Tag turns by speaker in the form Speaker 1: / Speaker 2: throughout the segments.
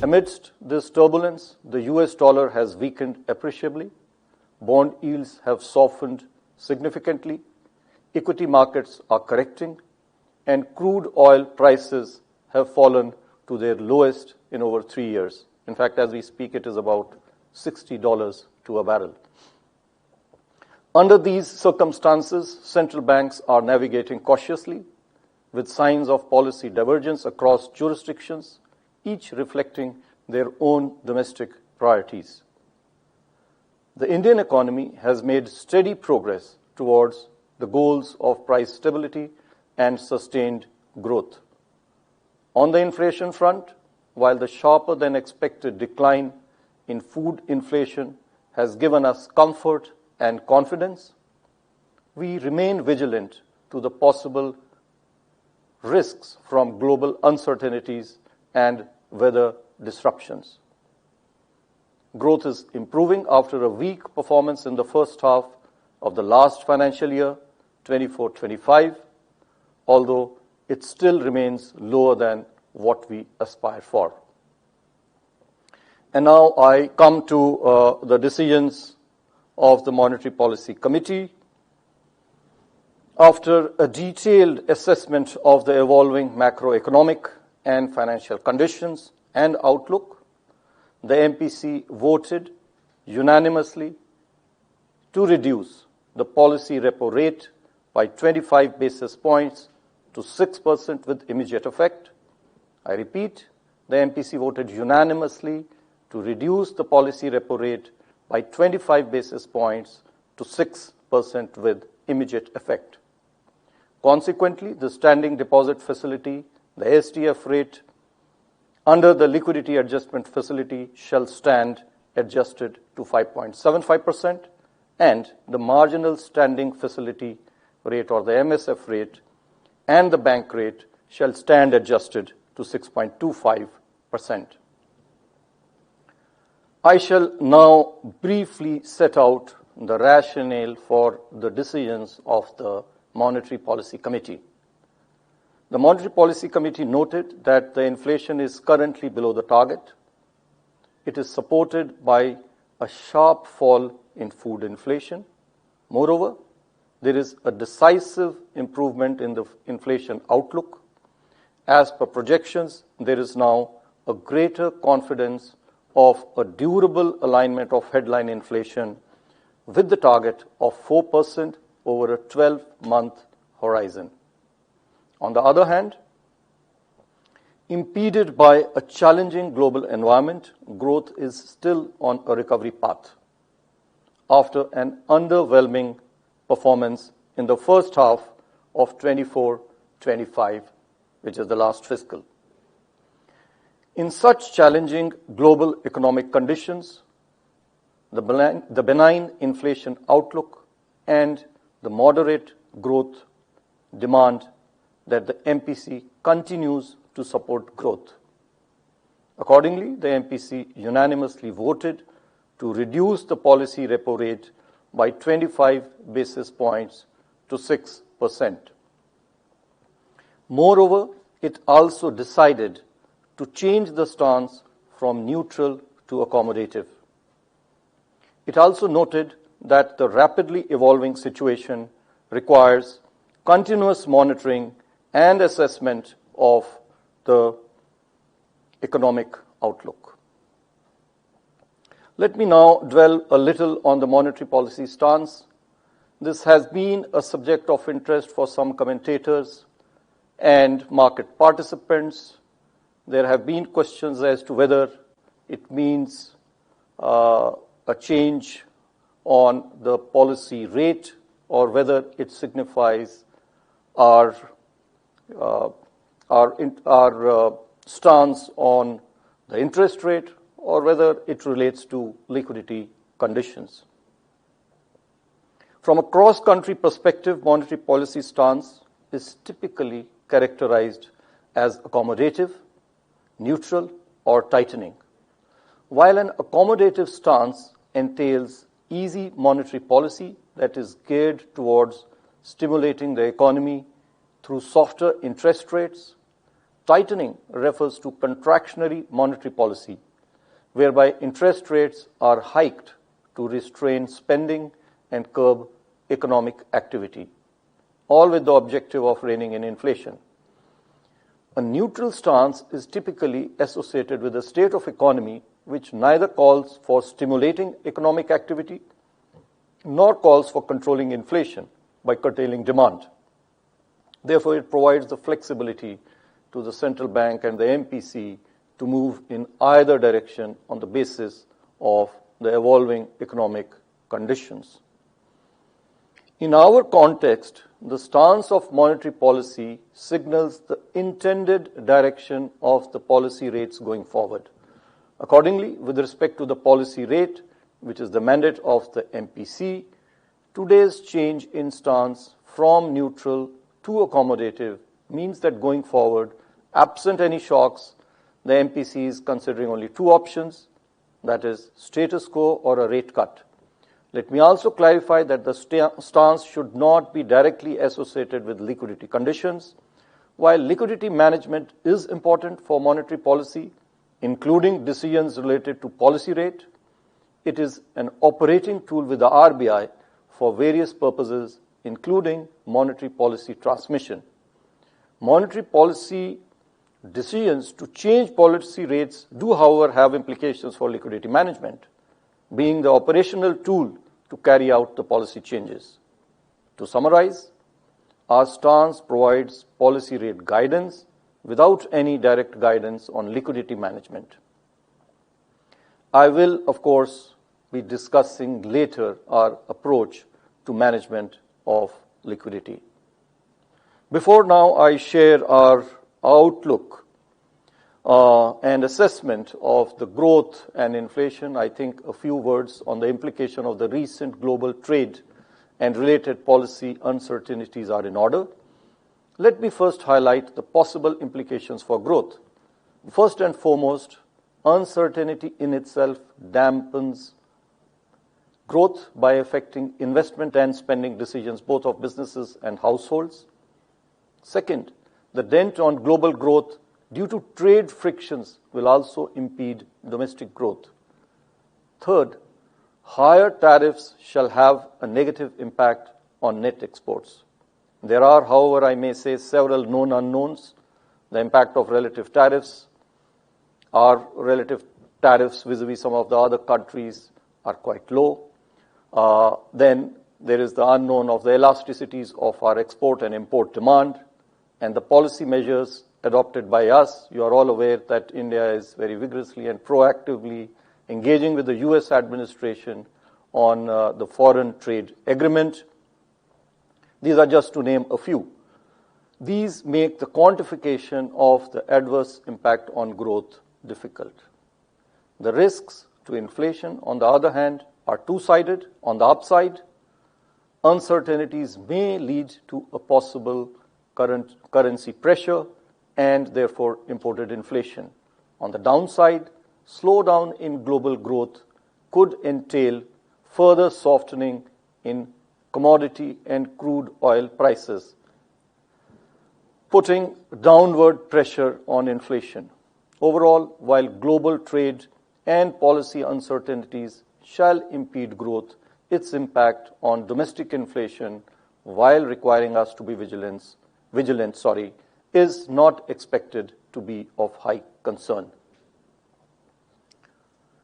Speaker 1: Amidst this turbulence, the US dollar has weakened appreciably, bond yields have softened significantly, equity markets are correcting, and crude oil prices have fallen to their lowest in over 3 years. In fact, as we speak, it is about $60 to a barrel. Under these circumstances, central banks are navigating cautiously, with signs of policy divergence across jurisdictions, each reflecting their own domestic priorities. The Indian economy has made steady progress towards the goals of price stability and sustained growth. On the inflation front, while the sharper than expected decline in food inflation has given us comfort and confidence, we remain vigilant to the possible risks from global uncertainties and weather disruptions. Growth is improving after a weak performance in the first half of the last financial year, 24-25, although it still remains lower than what we aspire for. And now I come to the decisions of the Monetary Policy Committee. After a detailed assessment of the evolving macroeconomic and financial conditions and outlook, the MPC voted unanimously to reduce the policy repo rate by 25 basis points to 6% with immediate effect. I repeat, the MPC voted unanimously to reduce the policy repo rate by 25 basis points to 6% with immediate effect. Consequently, the standing deposit facility, the SDF rate, under the liquidity adjustment facility shall stand adjusted to 5.75%, and the marginal standing facility rate, or the MSF rate, and the bank rate shall stand adjusted to 6.25%. I shall now briefly set out the rationale for the decisions of the Monetary Policy Committee. The Monetary Policy Committee noted that the inflation is currently below the target. It is supported by a sharp fall in food inflation. Moreover, there is a decisive improvement in the inflation outlook. As per projections, there is now a greater confidence of a durable alignment of headline inflation with the target of 4% over a 12-month horizon. On the other hand, impeded by a challenging global environment, growth is still on a recovery path after an underwhelming performance in the first half of 24-25, which is the last fiscal. In such challenging global economic conditions, the benign inflation outlook and the moderate growth demand that the MPC continues to support growth. Accordingly, the MPC unanimously voted to reduce the policy repo rate by 25 basis points to 6%. Moreover, it also decided to change the stance from neutral to accommodative. It also noted that the rapidly evolving situation requires continuous monitoring and assessment of the economic outlook. Let me now dwell a little on the monetary policy stance. This has been a subject of interest for some commentators and market participants. There have been questions as to whether it means a change on the policy rate or whether it signifies our stance on the interest rate or whether it relates to liquidity conditions. From a cross-country perspective, monetary policy stance is typically characterized as accommodative, neutral, or tightening. While an accommodative stance entails easy monetary policy that is geared towards stimulating the economy through softer interest rates, Tightening refers to contractionary monetary policy, whereby interest rates are hiked to restrain spending and curb economic activity, all with the objective of reining in inflation. A neutral stance is typically associated with a state of economy which neither calls for stimulating economic activity nor calls for controlling inflation by curtailing demand. Therefore, it provides the flexibility to the central bank and the MPC to move in either direction on the basis of the evolving economic conditions. In our context, the stance of monetary policy signals the intended direction of the policy rates going forward. Accordingly, with respect to the policy rate, which is the mandate of the MPC, today's change in stance from neutral to accommodative means that going forward, absent any shocks, the MPC is considering only two options, that is, status quo or a rate cut. Let me also clarify that the stance should not be directly associated with liquidity conditions. While liquidity management is important for monetary policy, including decisions related to policy rate, it is an operating tool with the RBI for various purposes, including monetary policy transmission. Monetary policy decisions to change policy rates do, however, have implications for liquidity management, being the operational tool to carry out the policy changes. To summarize, our stance provides policy rate guidance without any direct guidance on liquidity management. I will, of course, be discussing later our approach to management of liquidity. Before now I share our outlook and assessment of the growth and inflation, I think a few words on the implication of the recent global trade and related policy uncertainties are in order. Let me first highlight the possible implications for growth. First and foremost, uncertainty in itself dampens growth by affecting investment and spending decisions both of businesses and households. Second, the dent on global growth due to trade frictions will also impede domestic growth. Third, higher tariffs shall have a negative impact on net exports. There are, however, I may say, several known unknowns. The impact of relative tariffs. Our relative tariffs vis-a-vis some of the other countries are quite low. Then there is the unknown of the elasticities of our export and import demand and the policy measures adopted by us. You are all aware that India is very vigorously and proactively engaging with the US administration on the foreign trade agreement. These are just to name a few. These make the quantification of the adverse impact on growth difficult. The risks to inflation, on the other hand, are two-sided. On the upside, uncertainties may lead to a possible currency pressure and therefore imported inflation. On the downside, slowdown in global growth could entail further softening in commodity and crude oil prices, putting downward pressure on inflation. Overall, while global trade and policy uncertainties shall impede growth, its impact on domestic inflation, while requiring us to be vigilant, is not expected to be of high concern.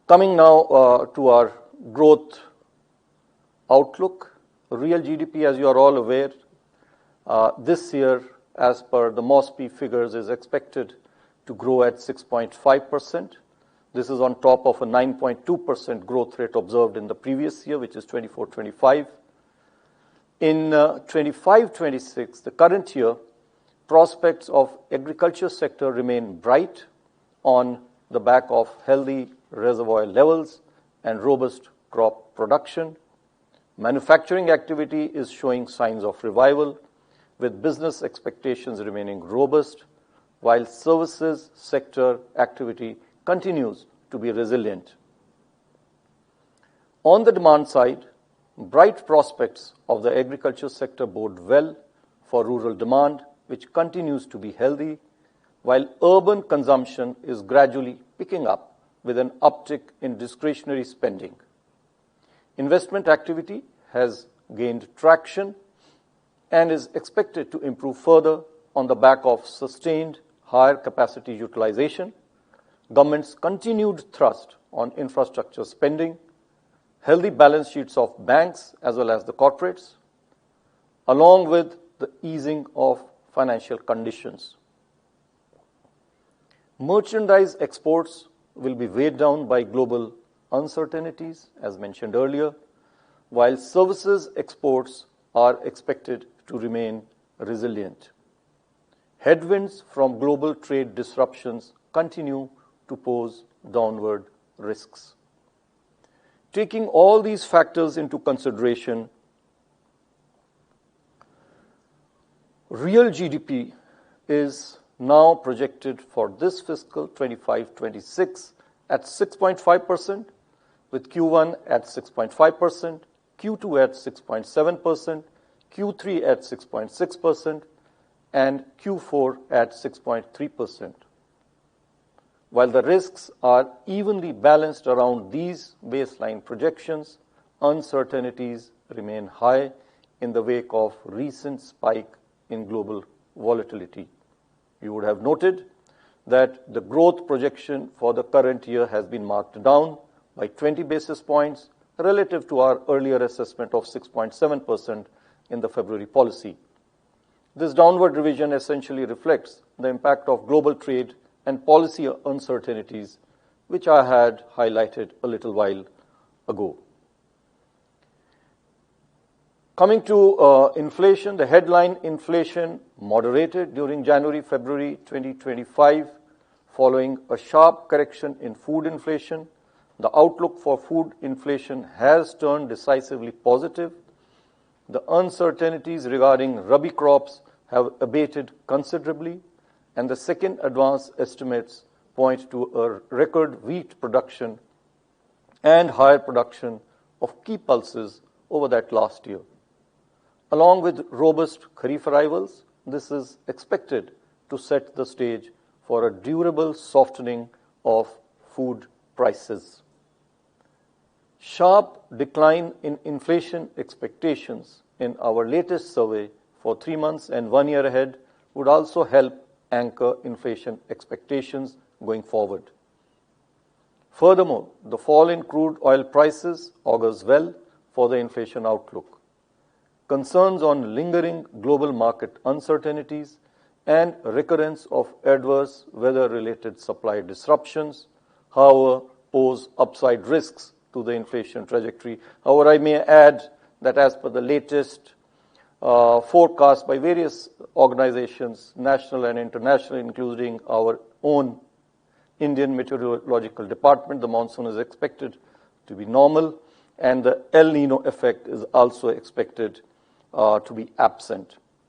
Speaker 1: Coming now to our growth outlook. Real GDP, as you are all aware, this year, as per the MOSPI figures, is expected to grow at 6.5%. This is on top of a 9.2% growth rate observed in the previous year, which is 24-25. In 25-26, the current year, prospects of agriculture sector remain bright on the back of healthy reservoir levels and robust crop production. Manufacturing activity is showing signs of revival, with business expectations remaining robust, while services sector activity continues to be resilient. On the demand side, bright prospects of the agriculture sector bode well for rural demand, which continues to be healthy. while urban consumption is gradually picking up with an uptick in discretionary spending. Investment activity has gained traction and is expected to improve further on the back of sustained higher capacity utilization, government's continued thrust on infrastructure spending, healthy balance sheets of banks as well as the corporates, along with the easing of financial conditions. Merchandise exports will be weighed down by global uncertainties, as mentioned earlier, while services exports are expected to remain resilient. Headwinds from global trade disruptions continue to pose downward risks. Taking all these factors into consideration, real GDP is now projected for this fiscal 25-26 at 6.5%, with Q1 at 6.5%, Q2 at 6.7%, Q3 at 6.6%, and Q4 at 6.3%. While the risks are evenly balanced around these baseline projections, uncertainties remain high in the wake of recent spike in global volatility. You would have noted that the growth projection for the current year has been marked down by 20 basis points relative to our earlier assessment of 6.7% in the February policy. This downward revision essentially reflects the impact of global trade and policy uncertainties, which I had highlighted a little while ago. Coming to inflation, the headline inflation moderated during January-February 2025 following a sharp correction in food inflation. The outlook for food inflation has turned decisively positive. The uncertainties regarding Rabi crops have abated considerably, and the second advance estimates point to a record wheat production and higher production of key pulses over that last year. Along with robust Kharif arrivals, this is expected to set the stage for a durable softening of food prices. Sharp decline in inflation expectations in our latest survey for 3 months and 1 year ahead would also help anchor inflation expectations going forward. Furthermore, the fall in crude oil prices augurs well for the inflation outlook. Concerns on lingering global market uncertainties and recurrence of adverse weather-related supply disruptions, however, pose upside risks to the inflation trajectory. However, I may add that as per the latest forecast by various organizations, national and international, including our own Indian Meteorological Department, the monsoon is expected to be normal, and the El Nino effect is also expected to be absent.